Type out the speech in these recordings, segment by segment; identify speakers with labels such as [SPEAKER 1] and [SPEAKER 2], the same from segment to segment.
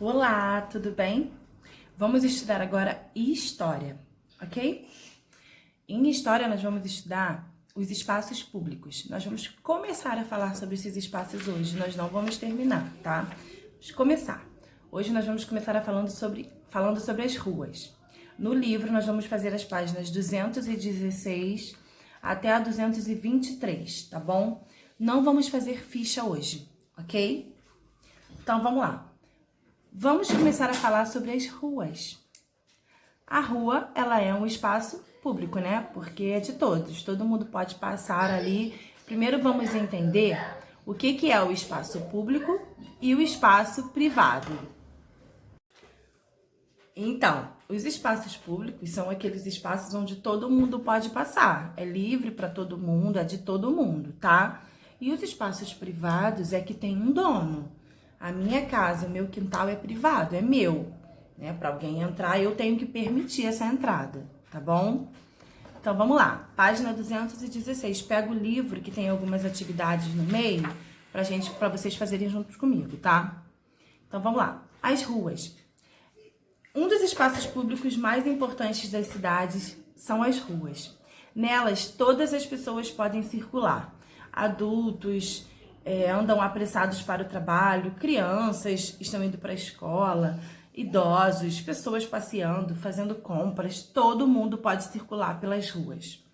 [SPEAKER 1] Olá, tudo bem? Vamos estudar agora história, ok? Em história nós vamos estudar os espaços públicos. Nós vamos começar a falar sobre esses espaços hoje, nós não vamos terminar, tá? Vamos começar. Hoje nós vamos começar falando sobre as ruas. No livro nós vamos fazer as páginas 216 até a 223, tá bom? Não vamos fazer ficha hoje, ok? Então vamos lá. Vamos começar a falar sobre as ruas. A rua, ela é um espaço público, né? Porque é de todos, todo mundo pode passar ali. Primeiro vamos entender o que é o espaço público e o espaço privado. Então, os espaços públicos são aqueles espaços onde todo mundo pode passar. É livre para todo mundo, é de todo mundo, tá? E os espaços privados é que tem um dono. A minha casa, o meu quintal é privado, é meu, né? Para alguém entrar, eu tenho que permitir essa entrada, tá bom? Então, vamos lá. Página 216. Pega o livro que tem algumas atividades no meio para vocês fazerem juntos comigo, tá? Então, vamos lá. As ruas. Um dos espaços públicos mais importantes das cidades são as ruas. Nelas, todas as pessoas podem circular. Adultos andam apressados para o trabalho, crianças estão indo para a escola, idosos, pessoas passeando, fazendo compras, todo mundo pode circular pelas ruas.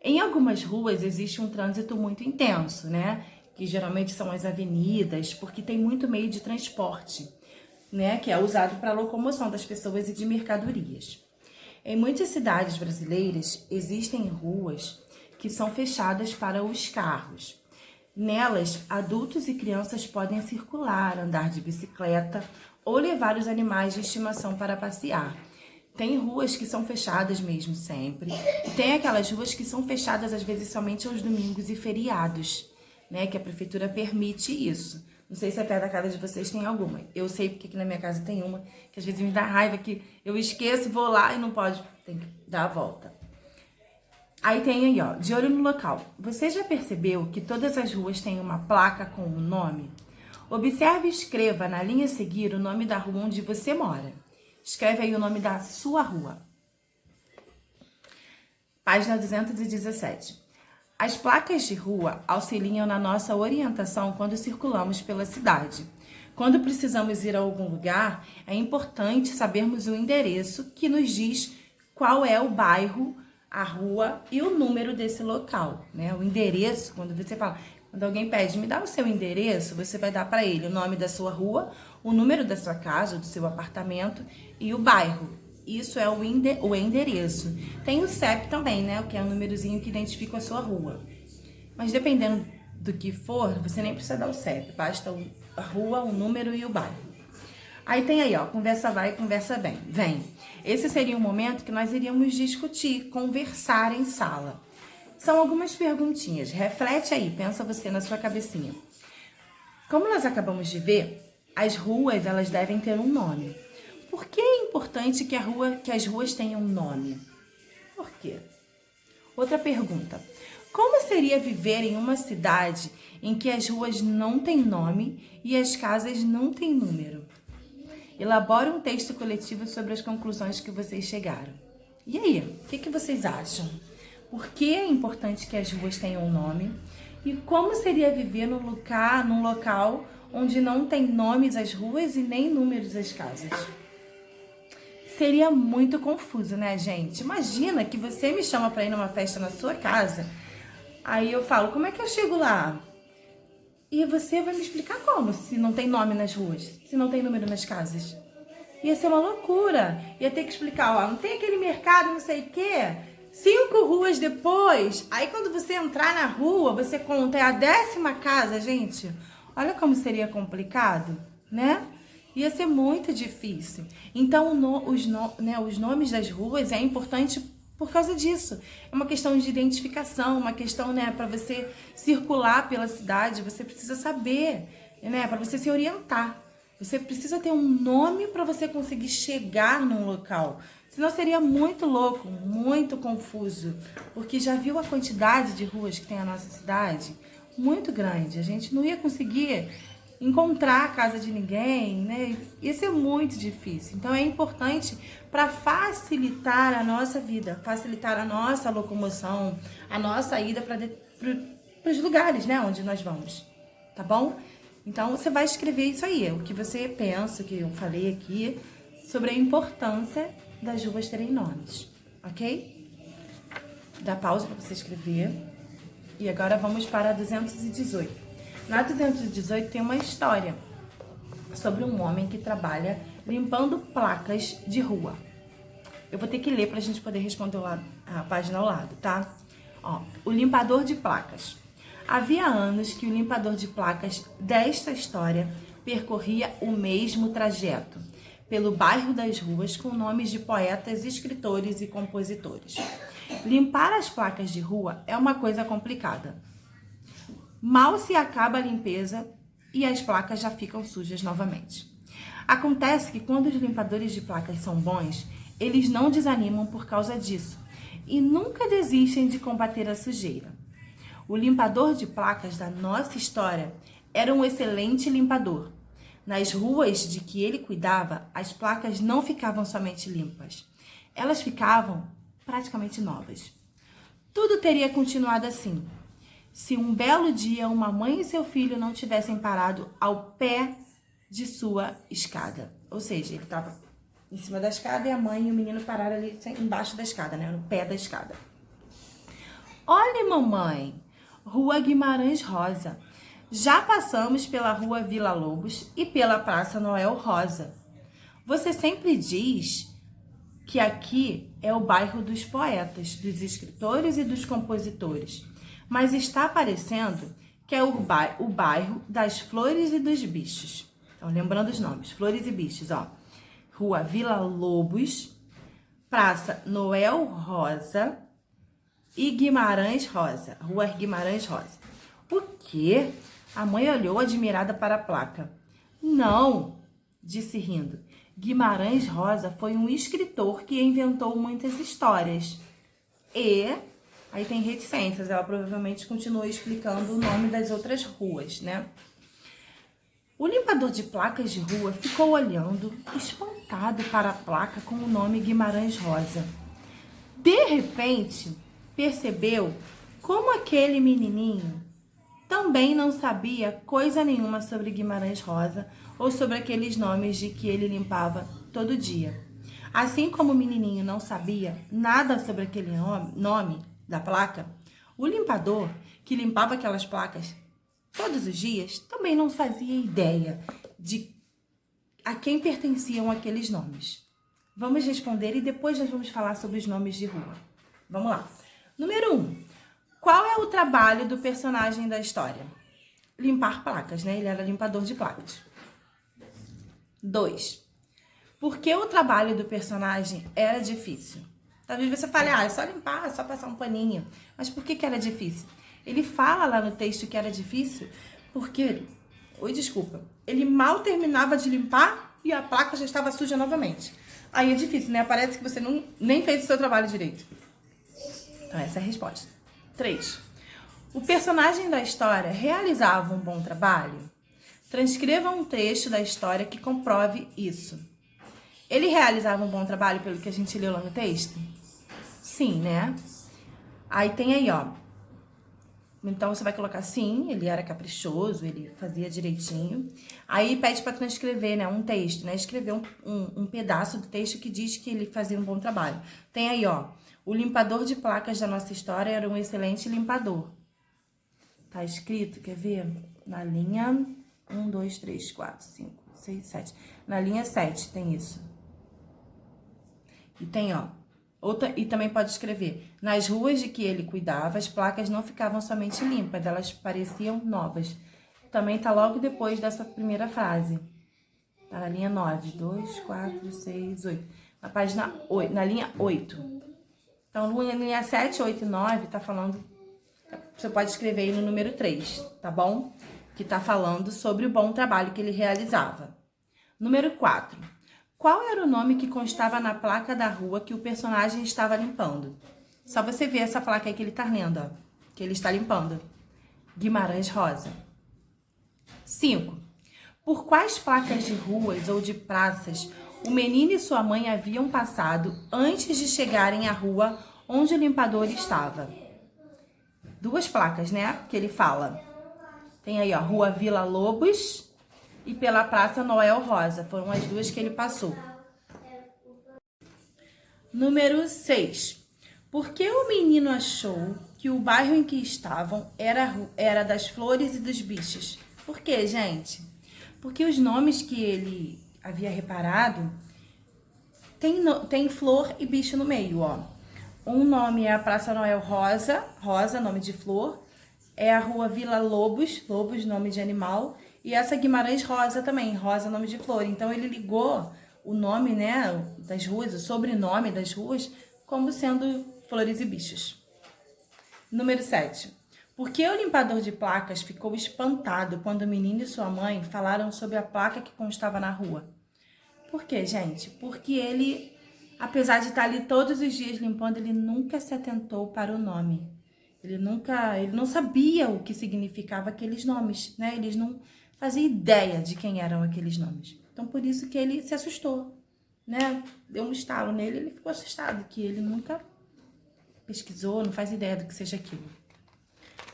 [SPEAKER 1] Em algumas ruas existe um trânsito muito intenso, né? Que geralmente são as avenidas, porque tem muito meio de transporte, né? Que é usado para a locomoção das pessoas e de mercadorias. Em muitas cidades brasileiras existem ruas que são fechadas para os carros. Nelas, adultos e crianças podem circular, andar de bicicleta ou levar os animais de estimação para passear. Tem ruas que são fechadas mesmo sempre, e tem aquelas ruas que são fechadas às vezes somente aos domingos e feriados, né? Que a prefeitura permite isso. Não sei se perto da casa de vocês tem alguma. Eu sei porque aqui na minha casa tem uma, que às vezes me dá raiva, que eu esqueço, vou lá e não pode, tem que dar a volta. Aí tem aí, ó, de olho no local. Você já percebeu que todas as ruas têm uma placa com um nome? Observe e escreva na linha a seguir o nome da rua onde você mora. Escreve aí o nome da sua rua. Página 217. As placas de rua auxiliam na nossa orientação quando circulamos pela cidade. Quando precisamos ir a algum lugar, é importante sabermos o endereço que nos diz qual é o bairro, a rua e o número desse local, né? O endereço, quando você fala, quando alguém pede, me dá o seu endereço, você vai dar para ele o nome da sua rua, o número da sua casa, do seu apartamento e o bairro. Isso é o endereço. Tem o CEP também, né? Que é o númerozinho que identifica a sua rua. Mas dependendo do que for, você nem precisa dar o CEP, basta a rua, o número e o bairro. Aí tem aí, ó, conversa vai, conversa vem. Esse seria um momento que nós iríamos discutir, conversar em sala. São algumas perguntinhas, reflete aí, pensa você na sua cabecinha. Como nós acabamos de ver, as ruas, elas devem ter um nome. Por que é importante que as ruas tenham um nome? Por quê? Outra pergunta. Como seria viver em uma cidade em que as ruas não têm nome e as casas não têm número? Elabore um texto coletivo sobre as conclusões que vocês chegaram. E aí, o que vocês acham? Por que é importante que as ruas tenham um nome? E como seria viver num local onde não tem nomes as ruas e nem números as casas? Seria muito confuso, né, gente? Imagina que você me chama para ir numa festa na sua casa, aí eu falo, como é que eu chego lá? E você vai me explicar como, se não tem nome nas ruas, se não tem número nas casas. Ia ser uma loucura. Ia ter que explicar, ó, não tem aquele mercado, não sei o quê. 5 ruas depois, aí quando você entrar na rua, você conta, é a 10ª casa, gente. Olha como seria complicado, né? Ia ser muito difícil. Então, os nomes das ruas é importante por causa disso. É uma questão de identificação, uma questão, né, para você circular pela cidade, você precisa saber, né, para você se orientar. Você precisa ter um nome para você conseguir chegar num local. Senão seria muito louco, muito confuso. Porque já viu a quantidade de ruas que tem a nossa cidade? Muito grande. A gente não ia conseguir encontrar a casa de ninguém, né? Isso é muito difícil. Então é importante para facilitar a nossa vida, facilitar a nossa locomoção, a nossa ida para os lugares, né, onde nós vamos, tá bom? Então você vai escrever isso aí, o que você pensa, que eu falei aqui, sobre a importância das ruas terem nomes, ok? Dá pausa para você escrever. E agora vamos para a 218. Na 218 tem uma história sobre um homem que trabalha limpando placas de rua. Eu vou ter que ler para a gente poder responder a página ao lado, tá? Ó, o limpador de placas. Havia anos que o limpador de placas desta história percorria o mesmo trajeto pelo bairro das ruas com nomes de poetas, escritores e compositores. Limpar as placas de rua é uma coisa complicada. Mal se acaba a limpeza e as placas já ficam sujas novamente. Acontece que quando os limpadores de placas são bons, eles não desanimam por causa disso e nunca desistem de combater a sujeira. O limpador de placas da nossa história era um excelente limpador. Nas ruas de que ele cuidava, as placas não ficavam somente limpas. Elas ficavam praticamente novas. Tudo teria continuado assim, se um belo dia uma mãe e seu filho não tivessem parado ao pé de sua escada. Ou seja, ele estava em cima da escada e a mãe e o menino pararam ali embaixo da escada, né? No pé da escada. Olha, mamãe, Rua Guimarães Rosa. Já passamos pela Rua Vila Lobos e pela Praça Noel Rosa. Você sempre diz que aqui é o bairro dos poetas, dos escritores e dos compositores, mas está parecendo que é o bairro das flores e dos bichos. Então, lembrando os nomes, flores e bichos, ó. Rua Vila Lobos, Praça Noel Rosa e Guimarães Rosa. Rua Guimarães Rosa. O quê? A mãe olhou admirada para a placa. Não, disse rindo. Guimarães Rosa foi um escritor que inventou muitas histórias. E aí tem reticências, ela provavelmente continua explicando o nome das outras ruas, né? O limpador de placas de rua ficou olhando, espantado para a placa com o nome Guimarães Rosa. De repente, percebeu como aquele menininho também não sabia coisa nenhuma sobre Guimarães Rosa ou sobre aqueles nomes de que ele limpava todo dia. Assim como o menininho não sabia nada sobre aquele nome da placa, o limpador que limpava aquelas placas todos os dias também não fazia ideia de a quem pertenciam aqueles nomes. Vamos responder e depois nós vamos falar sobre os nomes de rua. Vamos lá. Número 1. Qual é o trabalho do personagem da história? Limpar placas, né? Ele era limpador de placas. 2. Por que o trabalho do personagem era difícil? Talvez você fale, é só limpar, é só passar um paninho. Mas por que era difícil? Ele fala lá no texto que era difícil porque... Ele mal terminava de limpar e a placa já estava suja novamente. Aí é difícil, né? Parece que você nem fez o seu trabalho direito. Então essa é a resposta. 3. O personagem da história realizava um bom trabalho? Transcreva um trecho da história que comprove isso. Ele realizava um bom trabalho pelo que a gente leu lá no texto? Sim, né? Aí tem aí, ó. Então você vai colocar sim, ele era caprichoso, ele fazia direitinho. Aí pede para transcrever, né, um texto, né? Escrever um pedaço do texto que diz que ele fazia um bom trabalho. Tem aí, ó. O limpador de placas da nossa história era um excelente limpador. Tá escrito, quer ver? Na linha 1, 2, 3, 4, 5, 6, 7. Na linha 7 tem isso. E tem, ó. E também pode escrever. Nas ruas de que ele cuidava, as placas não ficavam somente limpas, elas pareciam novas. Também tá logo depois dessa primeira frase. Tá na linha 9. 2, 4, 6, 8. Na página 8, na linha 8. Então, na linha 7, 8 e 9, tá falando... Você pode escrever aí no número 3, tá bom? Que tá falando sobre o bom trabalho que ele realizava. Número 4. Qual era o nome que constava na placa da rua que o personagem estava limpando? Só você ver essa placa aí que ele tá lendo, ó. Que ele está limpando. Guimarães Rosa. 5. Por quais placas de ruas ou de praças o menino e sua mãe haviam passado antes de chegarem à rua onde o limpador estava? Duas placas, né? Que ele fala. Tem aí, ó, Rua Vila Lobos e pela Praça Noel Rosa. Foram as duas que ele passou. Número 6. Por que o menino achou que o bairro em que estavam era das flores e dos bichos? Por quê, gente? Porque os nomes que ele havia reparado tem flor e bicho no meio, ó. Um nome é a Praça Noel Rosa, Rosa, nome de flor. É a Rua Vila Lobos, Lobos, nome de animal. E essa Guimarães Rosa também, Rosa, nome de flor. Então ele ligou o nome, né, das ruas, o sobrenome das ruas, como sendo flores e bichos. Número 7. Por que o limpador de placas ficou espantado quando o menino e sua mãe falaram sobre a placa que constava na rua? Por quê, gente? Porque ele, apesar de estar ali todos os dias limpando, ele nunca se atentou para o nome. Ele não sabia o que significava aqueles nomes, né? Eles não faziam ideia de quem eram aqueles nomes. Então, por isso que ele se assustou, né? Deu um estalo nele, ele ficou assustado, que ele nunca pesquisou, não faz ideia do que seja aquilo.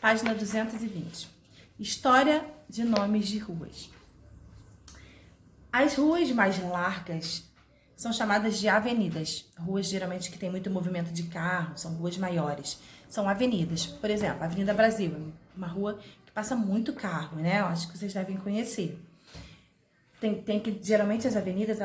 [SPEAKER 1] Página 220. História de nomes de ruas. As ruas mais largas são chamadas de avenidas. Ruas geralmente que tem muito movimento de carro, são ruas maiores. São avenidas. Por exemplo, a Avenida Brasil, uma rua que passa muito carro, né? Eu acho que vocês devem conhecer. Tem que, geralmente as avenidas,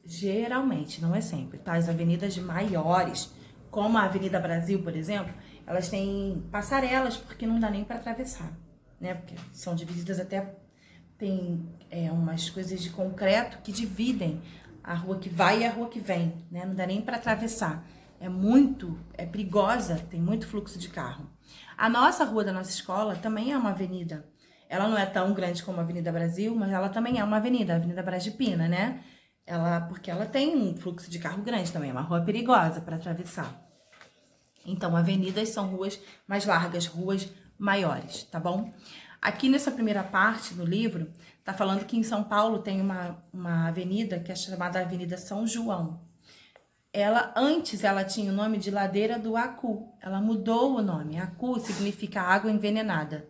[SPEAKER 1] geralmente, não é sempre, tá? As avenidas maiores, como a Avenida Brasil, por exemplo, elas têm passarelas, porque não dá nem para atravessar, né? Porque são divididas até, tem umas coisas de concreto que dividem a rua que vai e a rua que vem, né? Não dá nem para atravessar. É perigosa, tem muito fluxo de carro. A nossa rua da nossa escola também é uma avenida. Ela não é tão grande como a Avenida Brasil, mas ela também é uma avenida, a Avenida Brás de Pina, né? Porque ela tem um fluxo de carro grande também, é uma rua perigosa para atravessar. Então, avenidas são ruas mais largas, ruas maiores, tá bom? Aqui nessa primeira parte do livro, tá falando que em São Paulo tem uma avenida que é chamada Avenida São João. Antes ela tinha o nome de Ladeira do Acu. Ela mudou o nome. Acu significa água envenenada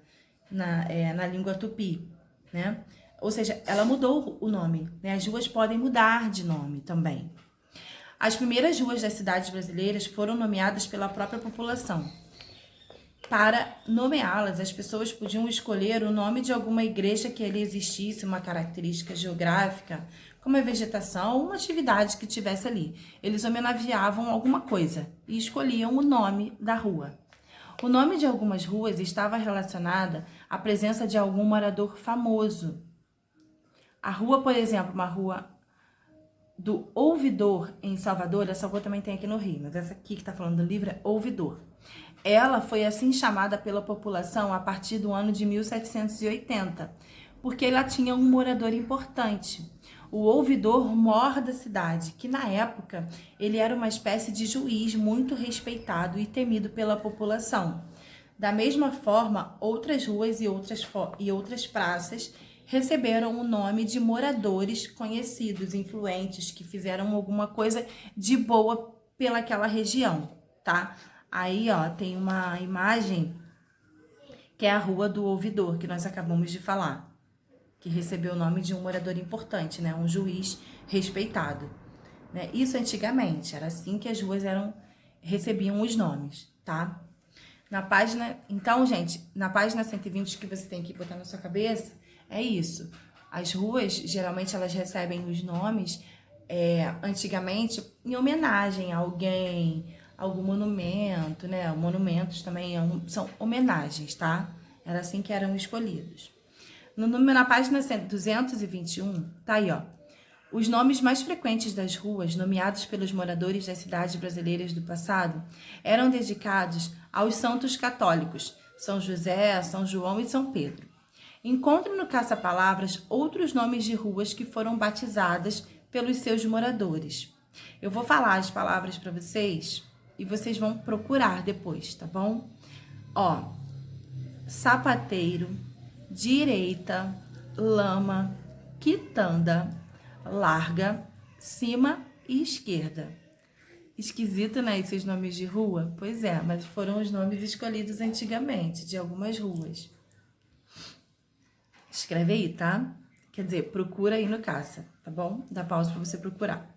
[SPEAKER 1] na língua tupi, né? Ou seja, ela mudou o nome, né? As ruas podem mudar de nome também. As primeiras ruas das cidades brasileiras foram nomeadas pela própria população. Para nomeá-las, as pessoas podiam escolher o nome de alguma igreja que ali existisse, uma característica geográfica, como a vegetação ou uma atividade que tivesse ali. Eles homenageavam alguma coisa e escolhiam o nome da rua. O nome de algumas ruas estava relacionada à presença de algum morador famoso. A rua, por exemplo, uma rua do Ouvidor, em Salvador, essa rua também tem aqui no Rio, mas essa aqui que está falando do livro é Ouvidor. Ela foi assim chamada pela população a partir do ano de 1780, porque ela tinha um morador importante, o ouvidor-mor da cidade, que na época ele era uma espécie de juiz muito respeitado e temido pela população. Da mesma forma, outras ruas e outras praças receberam o nome de moradores conhecidos, influentes, que fizeram alguma coisa de boa pelaquela região, tá? Aí, ó, tem uma imagem que é a Rua do Ouvidor, que nós acabamos de falar, que recebeu o nome de um morador importante, né? Um juiz respeitado, né? Isso antigamente, era assim que as ruas recebiam os nomes, tá? Então, gente, na página 120 que você tem que botar na sua cabeça, é isso. As ruas, geralmente, elas recebem os nomes, antigamente, em homenagem a alguém, algum monumento, né? Monumentos também são homenagens, tá? Era assim que eram escolhidos. Na página 221, tá aí, ó. Os nomes mais frequentes das ruas, nomeados pelos moradores das cidades brasileiras do passado, eram dedicados aos santos católicos, São José, São João e São Pedro. Encontre no caça-palavras outros nomes de ruas que foram batizadas pelos seus moradores. Eu vou falar as palavras para vocês e vocês vão procurar depois, tá bom? Ó, Sapateiro, Direita, Lama, quitanda, larga, cima e esquerda. Esquisito, né, esses nomes de rua? Pois é, mas foram os nomes escolhidos antigamente, de algumas ruas. Escreve aí, tá? Quer dizer, procura aí no Caça, tá bom? Dá pausa para você procurar.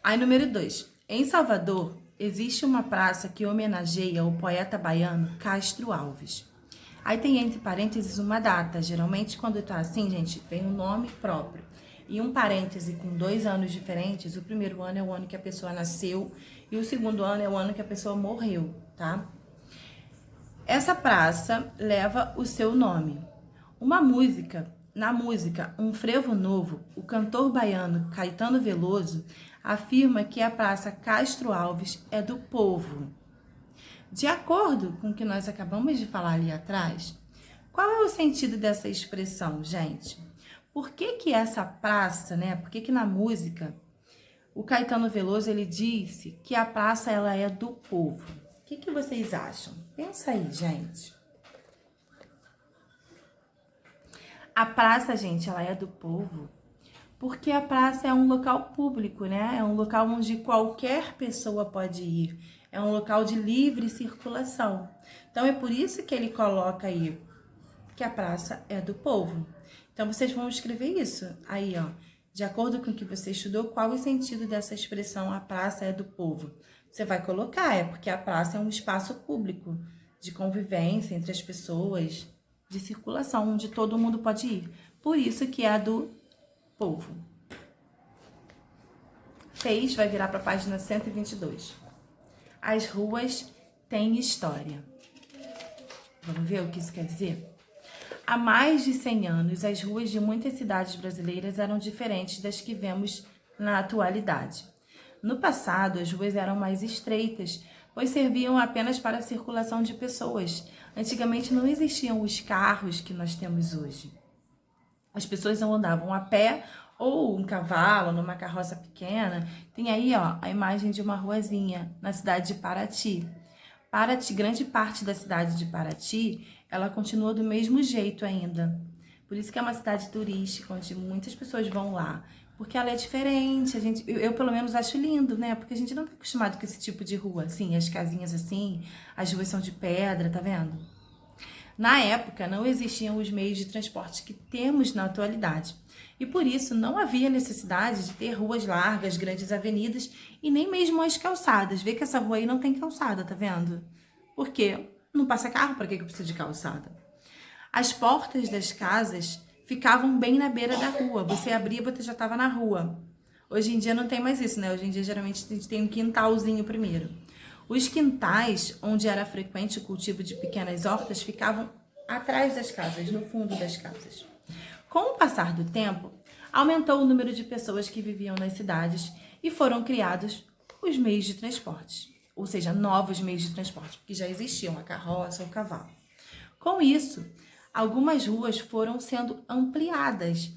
[SPEAKER 1] Aí, número 2. Em Salvador, existe uma praça que homenageia o poeta baiano Castro Alves. Aí tem entre parênteses uma data. Geralmente, quando tá assim, gente, vem um nome próprio. E um parêntese com 2 anos diferentes. O primeiro ano é o ano que a pessoa nasceu e o segundo ano é o ano que a pessoa morreu, tá? Essa praça leva o seu nome. Na música Um Frevo Novo, o cantor baiano Caetano Veloso afirma que a Praça Castro Alves é do povo. De acordo com o que nós acabamos de falar ali atrás, qual é o sentido dessa expressão, gente? Por que essa praça, né? Por que na música o Caetano Veloso ele disse que a praça ela é do povo? O que vocês acham? Pensa aí, gente. A praça, gente, ela é do povo porque a praça é um local público, né? É um local onde qualquer pessoa pode ir. É um local de livre circulação. Então, é por isso que ele coloca aí que a praça é do povo. Então, vocês vão escrever isso aí, ó. De acordo com o que você estudou, qual o sentido dessa expressão a praça é do povo? Você vai colocar, porque a praça é um espaço público de convivência entre as pessoas, de circulação, onde todo mundo pode ir. Por isso que é a do povo. Fez, vai virar para a página 122. As ruas têm história. Vamos ver o que isso quer dizer? Há mais de 100 anos, as ruas de muitas cidades brasileiras eram diferentes das que vemos na atualidade. No passado, as ruas eram mais estreitas, pois serviam apenas para a circulação de pessoas. Antigamente não existiam os carros que nós temos hoje. As pessoas andavam a pé ou um cavalo, numa carroça pequena. Tem aí, ó, a imagem de uma ruazinha na cidade de Paraty. Paraty, grande parte da cidade de Paraty, ela continua do mesmo jeito ainda. Por isso que é uma cidade turística, onde muitas pessoas vão lá. Porque ela é diferente, eu pelo menos acho lindo, né? Porque a gente não tá acostumado com esse tipo de rua, assim, as casinhas assim, as ruas são de pedra, tá vendo? Na época, não existiam os meios de transporte que temos na atualidade. E por isso, não havia necessidade de ter ruas largas, grandes avenidas e nem mesmo as calçadas. Vê que essa rua aí não tem calçada, tá vendo? Por quê? Não passa carro, para que eu preciso de calçada? As portas das casas ficavam bem na beira da rua. Você abria, você já estava na rua. Hoje em dia não tem mais isso, né? Hoje em dia, geralmente, a gente tem um quintalzinho primeiro. Os quintais, onde era frequente o cultivo de pequenas hortas, ficavam atrás das casas, no fundo das casas. Com o passar do tempo, aumentou o número de pessoas que viviam nas cidades e foram criados os meios de transporte, ou seja, novos meios de transporte, porque já existiam a carroça ou o cavalo. Com isso, algumas ruas foram sendo ampliadas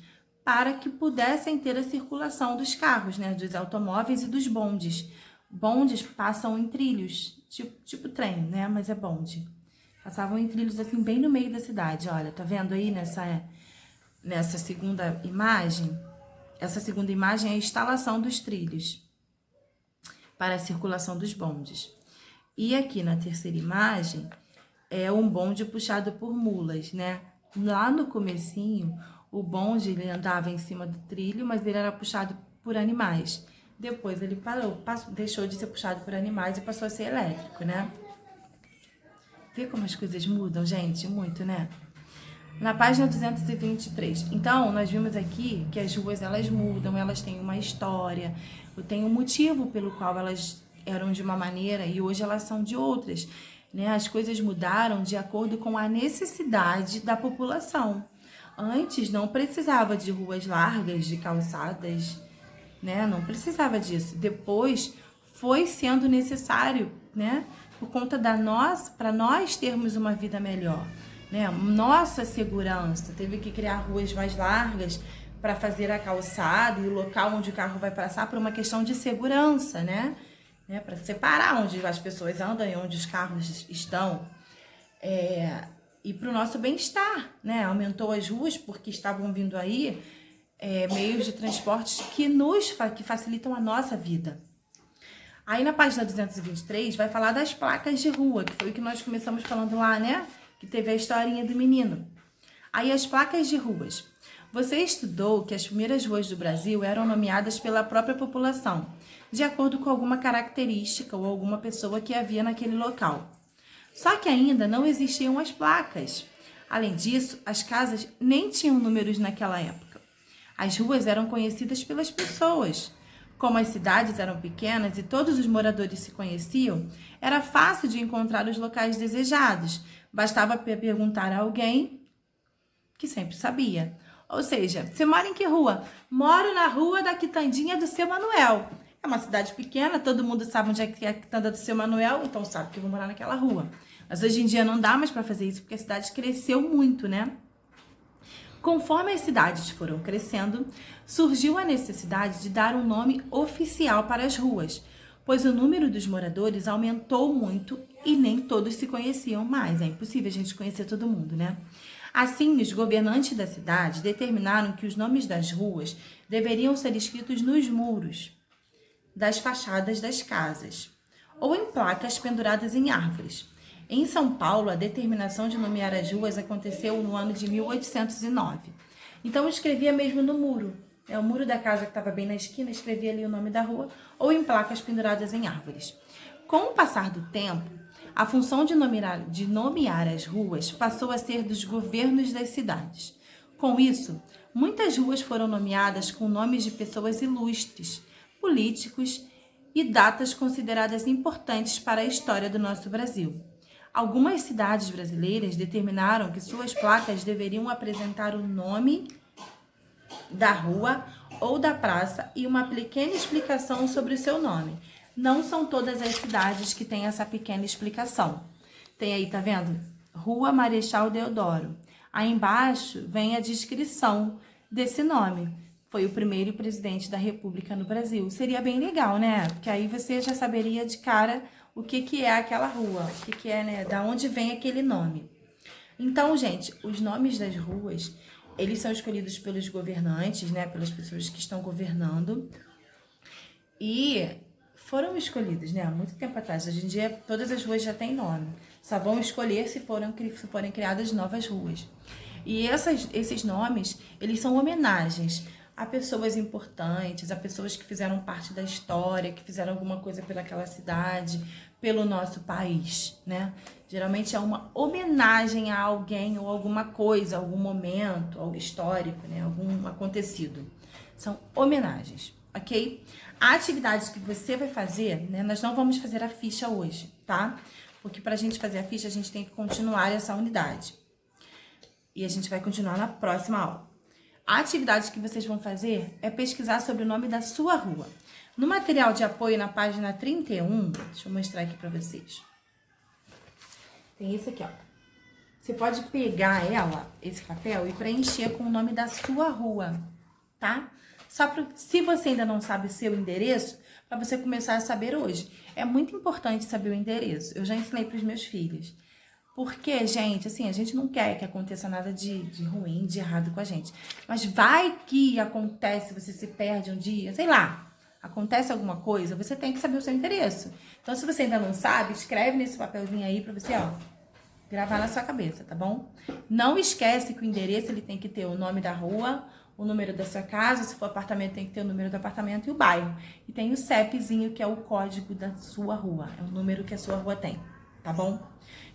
[SPEAKER 1] para que pudessem ter a circulação dos carros, né, dos automóveis e dos bondes. Bondes passam em trilhos, tipo trem, né? Mas é bonde. Passavam em trilhos assim bem no meio da cidade. Olha, tá vendo aí nessa segunda imagem? Essa segunda imagem é a instalação dos trilhos para a circulação dos bondes. E aqui na terceira imagem é um bonde puxado por mulas, né? Lá no comecinho, o bonde ele andava em cima do trilho, mas ele era puxado por animais. Depois ele deixou de ser puxado por animais e passou a ser elétrico, né? Vê como as coisas mudam, gente? Muito, né? Na página 223. Então, nós vimos aqui que as ruas, elas mudam, elas têm uma história, tem um motivo pelo qual elas eram de uma maneira e hoje elas são de outras, né? As coisas mudaram de acordo com a necessidade da população. Antes, não precisava de ruas largas, de calçadas, né? Não precisava disso. Depois foi sendo necessário, né? Por conta para nós termos uma vida melhor, né? Nossa segurança teve que criar ruas mais largas para fazer a calçada e o local onde o carro vai passar por uma questão de segurança, né? Para separar onde as pessoas andam e onde os carros estão. E para o nosso bem-estar, né? Aumentou as ruas porque estavam vindo aí meios de transporte que facilitam a nossa vida. Aí na página 223 vai falar das placas de rua, que foi o que nós começamos falando lá, né? Que teve a historinha do menino. Aí as placas de ruas. Você estudou que as primeiras ruas do Brasil eram nomeadas pela própria população, de acordo com alguma característica ou alguma pessoa que havia naquele local. Só que ainda não existiam as placas. Além disso, as casas nem tinham números naquela época. As ruas eram conhecidas pelas pessoas. Como as cidades eram pequenas e todos os moradores se conheciam, era fácil de encontrar os locais desejados. Bastava perguntar a alguém que sempre sabia. Ou seja, você mora em que rua? Moro na rua da Quitandinha do Seu Manuel. É uma cidade pequena, todo mundo sabe onde é que é a Quitanda do Seu Manuel, então sabe que eu vou morar naquela rua. Mas hoje em dia não dá mais para fazer isso, porque a cidade cresceu muito, né? Conforme as cidades foram crescendo, surgiu a necessidade de dar um nome oficial para as ruas, pois o número dos moradores aumentou muito e nem todos se conheciam mais. É impossível a gente conhecer todo mundo, né? Assim, os governantes da cidade determinaram que os nomes das ruas deveriam ser escritos nos muros das fachadas das casas ou em placas penduradas em árvores. Em São Paulo, a determinação de nomear as ruas aconteceu no ano de 1809. Então, eu escrevia mesmo no muro. O muro da casa que estava bem na esquina, escrevia ali o nome da rua ou em placas penduradas em árvores. Com o passar do tempo, a função de nomear as ruas passou a ser dos governos das cidades. Com isso, muitas ruas foram nomeadas com nomes de pessoas ilustres, políticos e datas consideradas importantes para a história do nosso Brasil. Algumas cidades brasileiras determinaram que suas placas deveriam apresentar o nome da rua ou da praça e uma pequena explicação sobre o seu nome. Não são todas as cidades que têm essa pequena explicação. Tem aí, tá vendo? Rua Marechal Deodoro. Aí embaixo vem a descrição desse nome. Foi o primeiro presidente da República no Brasil. Seria bem legal, né? Porque aí você já saberia de cara o que é aquela rua, o que é, né? Da onde vem aquele nome. Então, gente, os nomes das ruas, eles são escolhidos pelos governantes, né? Pelas pessoas que estão governando. E foram escolhidos, né? Há muito tempo atrás. Hoje em dia, todas as ruas já têm nome. Só vão escolher se forem criadas novas ruas. E esses nomes, eles são homenagens a pessoas importantes, a pessoas que fizeram parte da história, que fizeram alguma coisa pelaquela cidade, pelo nosso país, né? Geralmente é uma homenagem a alguém ou alguma coisa, algum momento, algo histórico, né? Algum acontecido. São homenagens, ok? A atividade que você vai fazer, né? Nós não vamos fazer a ficha hoje, tá? Porque pra gente fazer a ficha, a gente tem que continuar essa unidade. E a gente vai continuar na próxima aula. A atividade que vocês vão fazer é pesquisar sobre o nome da sua rua. No material de apoio, na página 31, deixa eu mostrar aqui para vocês. Tem esse aqui, ó. Você pode pegar esse papel, e preencher com o nome da sua rua, tá? Se você ainda não sabe o seu endereço, para você começar a saber hoje. É muito importante saber o endereço. Eu já ensinei para os meus filhos. Porque, gente, assim, a gente não quer que aconteça nada de ruim, de errado com a gente. Mas vai que acontece, você se perde um dia, sei lá, acontece alguma coisa, você tem que saber o seu endereço. Então, se você ainda não sabe, escreve nesse papelzinho aí pra você, ó, gravar na sua cabeça, tá bom? Não esquece que o endereço, ele tem que ter o nome da rua, o número da sua casa, se for apartamento, tem que ter o número do apartamento e o bairro. E tem o CEPzinho, que é o código da sua rua, é o número que a sua rua tem, tá bom?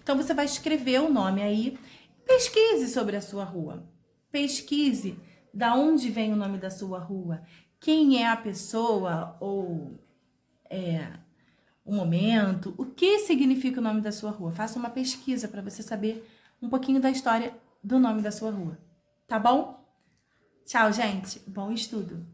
[SPEAKER 1] Então, você vai escrever o nome aí, pesquise sobre a sua rua. Pesquise da onde vem o nome da sua rua, quem é a pessoa ou o momento, o que significa o nome da sua rua. Faça uma pesquisa para você saber um pouquinho da história do nome da sua rua. Tá bom? Tchau, gente. Bom estudo.